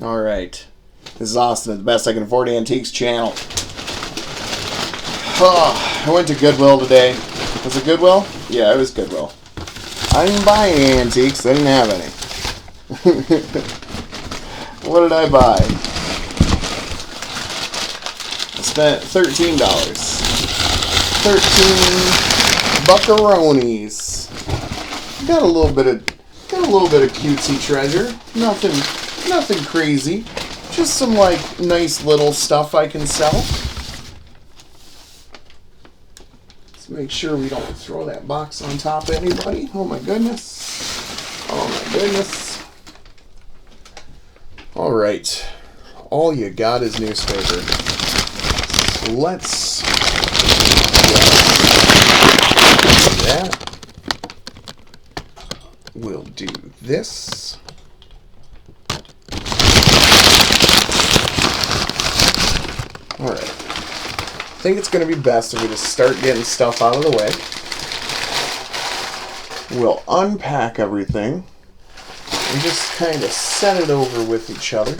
Alright. This is Austin at the Best I Can Afford Antiques channel. Oh, I went to Goodwill today. Was it Goodwill? Yeah, it was Goodwill. I didn't buy any antiques. They didn't have any. What did I buy? I spent $13. 13 buckaroonies. Got a little bit of cutesy treasure. Nothing crazy. Just some nice little stuff I can sell. Let's make sure we don't throw that box on top of anybody. Oh my goodness. Oh my goodness. Alright. All you got is newspaper. So let's do that. We'll do this. Alright. I think it's going to be best if we just start getting stuff out of the way. We'll unpack everything and just kind of set it over with each other.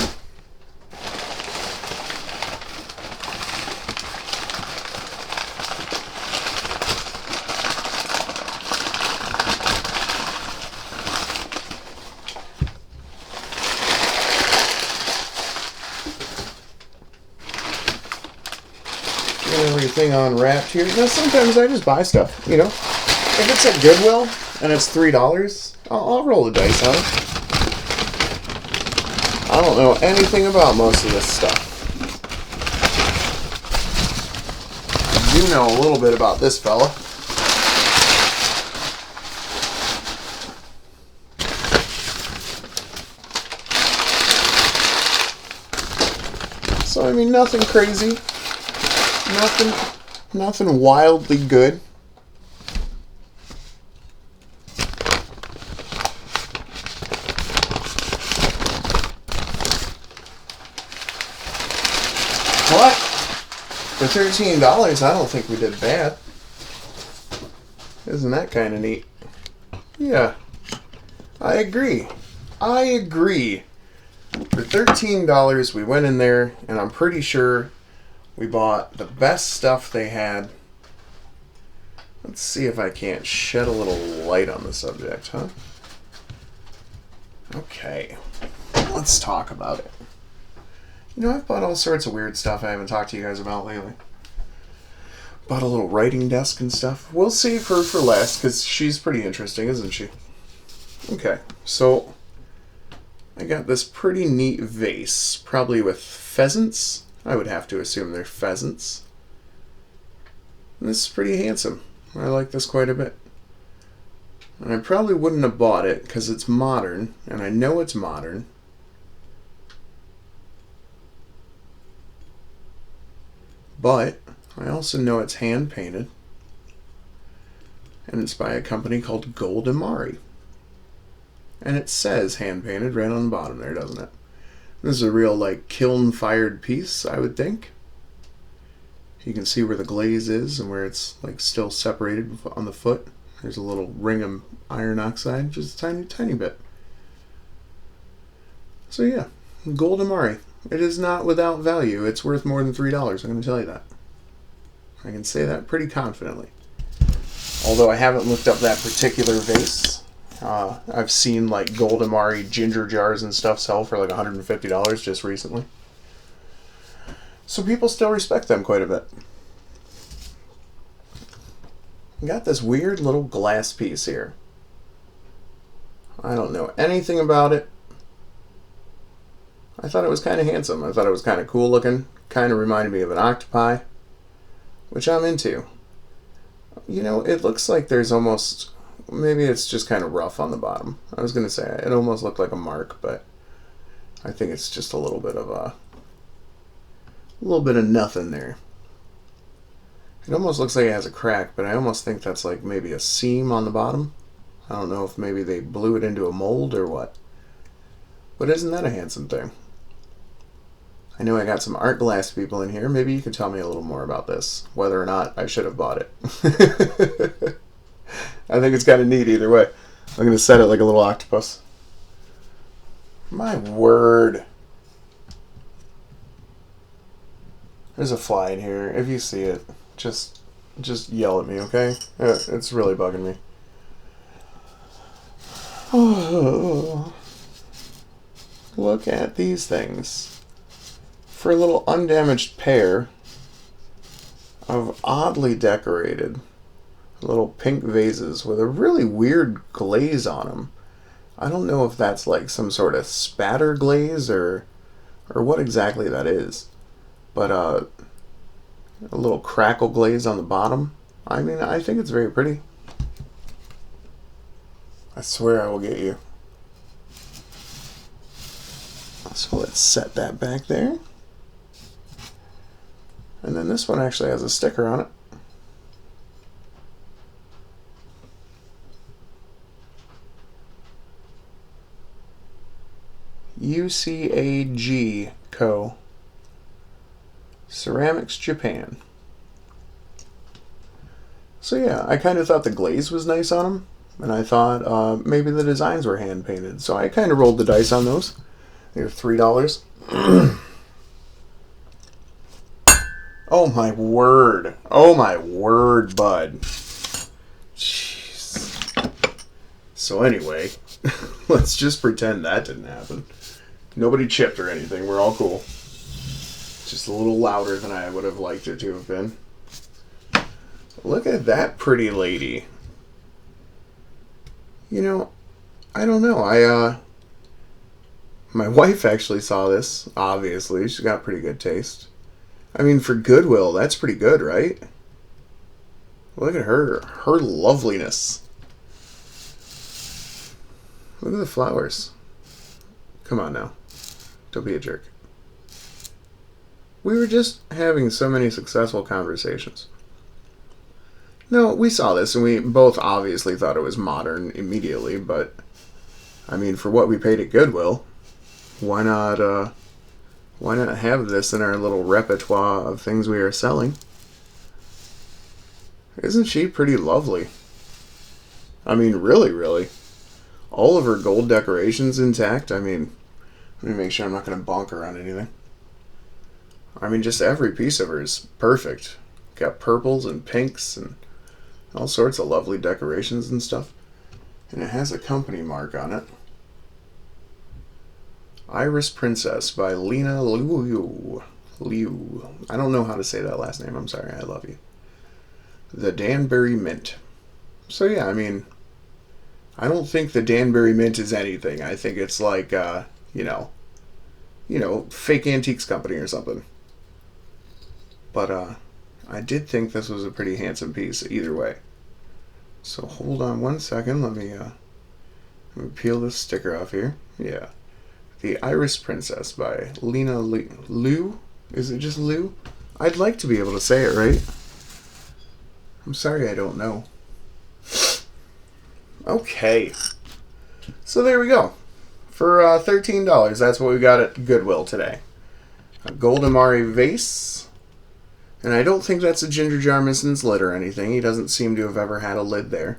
Everything unwrapped here. Now, sometimes I just buy stuff, you know. If it's at Goodwill and it's $3, I'll roll the dice on it. I don't know anything about most of this stuff. I do know a little bit about this fella. So, I mean, nothing crazy. Nothing wildly good. But for $13, I don't think we did bad. Isn't that kind of neat? Yeah, I agree. For $13, we went in there, and I'm pretty sure we bought the best stuff they had. Let's see if I can't shed a little light on the subject, huh? Okay. Let's talk about it. You know, I've bought all sorts of weird stuff I haven't talked to you guys about lately. Bought a little writing desk and stuff. We'll save her for last, because she's pretty interesting, isn't she? Okay, so I got this pretty neat vase, probably with pheasants. I would have to assume they're pheasants. And this is pretty handsome. I like this quite a bit. And I probably wouldn't have bought it because it's modern, and I know it's modern. But I also know it's hand painted. And it's by a company called Imarari. And it says hand painted right on the bottom there, doesn't it? This is a real, kiln-fired piece, I would think. You can see where the glaze is and where it's, still separated on the foot. There's a little ring of iron oxide, just a tiny, tiny bit. So, yeah, Imarari. It is not without value. It's worth more than $3, I'm going to tell you that. I can say that pretty confidently. Although I haven't looked up that particular vase. I've seen Imarari ginger jars and stuff sell for $150 just recently. So people still respect them quite a bit. Got this weird little glass piece here. I don't know anything about it. I thought it was kind of handsome. I thought it was kind of cool looking. Kind of reminded me of an octopi, which I'm into. You know, it looks like there's almost... Maybe it's just kind of rough on the bottom. I was going to say it almost looked like a mark, but I think it's just a little bit of nothing there. It almost looks like it has a crack, but I almost think that's maybe a seam on the bottom. I don't know if maybe they blew it into a mold or what. But isn't that a handsome thing? I know I got some art glass people in here. Maybe you can tell me a little more about this, whether or not I should have bought it. I think it's kind of neat either way. I'm going to set it like a little octopus. My word. There's a fly in here. If you see it, just yell at me, okay? It's really bugging me. Oh, look at these things. For a little undamaged pair of oddly decorated little pink vases with a really weird glaze on them. I don't know if that's like some sort of spatter glaze or what exactly that is. But a little crackle glaze on the bottom. I mean, I think it's very pretty. I swear I will get you. So let's set that back there. And then this one actually has a sticker on it. UCAG Co. Ceramics Japan. So yeah, I kind of thought the glaze was nice on them. And I thought maybe the designs were hand painted. So I kind of rolled the dice on those. They're $3. Oh my word. Oh my word, bud. Jeez. So anyway, let's just pretend that didn't happen. Nobody chipped or anything. We're all cool. Just a little louder than I would have liked it to have been. Look at that pretty lady. You know, I don't know. My wife actually saw this, obviously. She's got pretty good taste. I mean, for Goodwill, that's pretty good, right? Look at her. Her loveliness. Look at the flowers. Come on now. Don't be a jerk. We were just having so many successful conversations. No, we saw this, and we both obviously thought it was modern immediately, but, I mean, for what we paid at Goodwill, why not have this in our little repertoire of things we are selling? Isn't she pretty lovely? I mean, really, really. All of her gold decorations intact. I mean, let me make sure I'm not going to bonk her on anything. I mean, just every piece of her is perfect. Got purples and pinks and all sorts of lovely decorations and stuff. And it has a company mark on it. Iris Princess by Lena Liu. I don't know how to say that last name. I'm sorry. I love you. The Danbury Mint. So yeah, I mean, I don't think the Danbury Mint is anything. I think it's like, fake antiques company or something. But I did think this was a pretty handsome piece either way. So hold on one second. Let me peel this sticker off here. Yeah. The Iris Princess by Lena Liu. Is it just Liu? I'd like to be able to say it right. I'm sorry I don't know. Okay. So there we go. For $13, that's what we got at Goodwill today. A gold imarari vase. And I don't think that's a ginger jar missing its lid or anything. He doesn't seem to have ever had a lid there.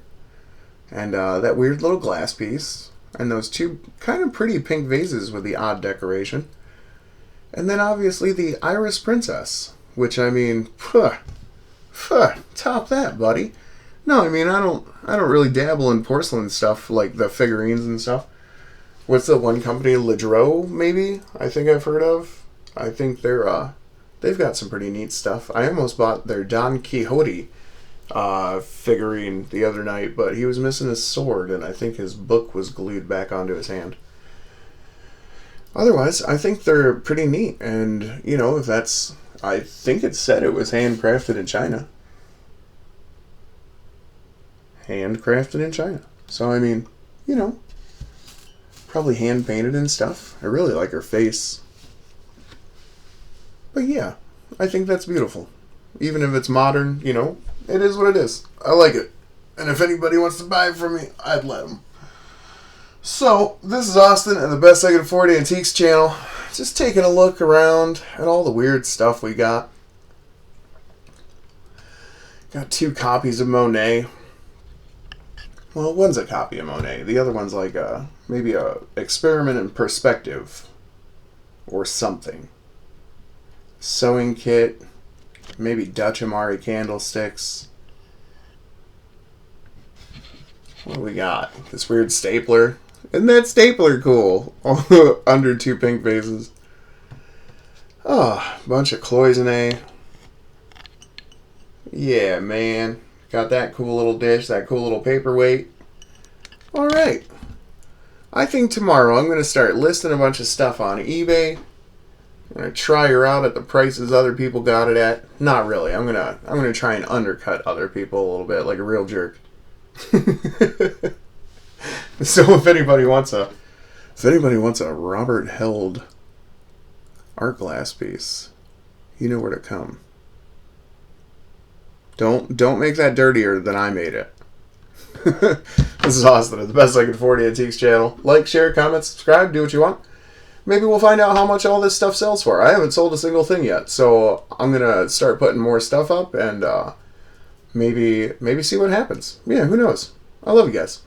And that weird little glass piece. And those two kind of pretty pink vases with the odd decoration. And then obviously the Iris Princess. Which, I mean, top that, buddy. No, I mean, I don't really dabble in porcelain stuff like the figurines and stuff. What's the one company, Ledreau, maybe? I think I've heard of. I think they've got some pretty neat stuff. I almost bought their Don Quixote figurine the other night, but he was missing his sword, and I think his book was glued back onto his hand. Otherwise, I think they're pretty neat, and, if that's... I think it said it was handcrafted in China. Handcrafted in China. So, I mean, probably hand-painted and stuff. I really like her face. But yeah, I think that's beautiful. Even if it's modern, it is what it is. I like it. And if anybody wants to buy it from me, I'd let them. So, this is Austin and the Best I Can Afford Antiques channel. Just taking a look around at all the weird stuff we got. Got 2 copies of Monet. Well, one's a copy of Monet. The other one's like maybe a experiment in perspective or something. Sewing kit. Maybe Dutch Amari candlesticks. What do we got? This weird stapler. Isn't that stapler cool? Under 2 pink vases. Oh, bunch of cloisonne. Yeah, man. Got that cool little dish, that cool little paperweight. Alright. I think tomorrow I'm going to start listing a bunch of stuff on eBay. I'm going to try her out at the prices other people got it at. Not really. I'm gonna try and undercut other people a little bit like a real jerk. So if anybody wants a Robert Held art glass piece, you know where to come. Don't make that dirtier than I made it. This is Austin at the Best I Can Afford Antiques channel. Like, share, comment, subscribe, do what you want. Maybe we'll find out how much all this stuff sells for. I haven't sold a single thing yet, so I'm gonna start putting more stuff up and maybe see what happens. Yeah, who knows? I love you guys.